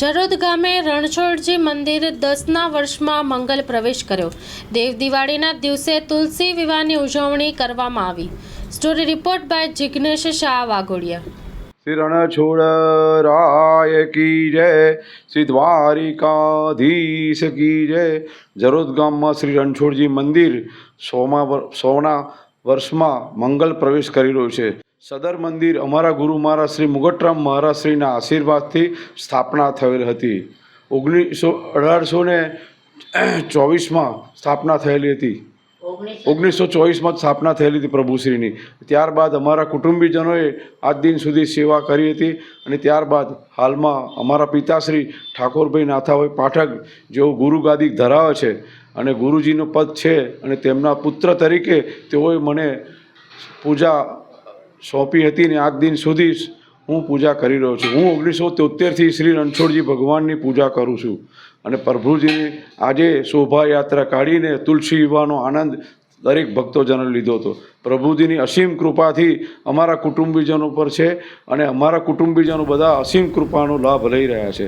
જરોદ ગામે રણછોડજી મંદિર 10ના વર્ષમાં મંગલ પ્રવેશ કર્યો। દેવ દિવાળીના દિવસે તુલસી વિવાહની ઉજવણી કરવામાં આવી। Story report by Jignesh Shah Waghodia. Shri Ranchhod Rai की जय, श्री द्वारिकाधीश की जय। जरोद गाम में श्री रणछोड़जी मंदिर 100 वर्ष में मंगल प्रवेश करी रह्यो छे। सदर मंदिर अमारा गुरु महाराज श्री मुगटराम महाराज श्री आशीर्वाद थी स्थापना थयेल हती। 1824 में स्थापना थयेली हती। 1924 में स्थापना थयेली थी प्रभुश्रीनी। त्यारबाद अमारा कुटुंबीजनोए आज दिन सुधी सेवा करी हती अने त्यारबाद हाल में अमारा पिताश्री ठाकोरभाई नाथाभाई पाठक जो गुरु गादी धरावे छे अने गुरुजीनो पद छे अने तेमना पुत्र तरीके तेओए मने पूजा सौंपी हती ने आज दिन सुधी हूँ पूजा करी रह्यो छुं। हूँ 1973 थी श्री रणछोड़जी भगवाननी पूजा करूँ छुं अने प्रभुजीनी आजे शोभा यात्रा काढीने तुलसी विवाहनो आनंद दरेक भक्तोजनोए लीधो हतो। प्रभुजीनी असीम कृपाथी अमारा कुटुंबीजनों पर छे अने अमारा कुटुंबीजनो बधा असीम कृपानो लाभ लई रह्या छे।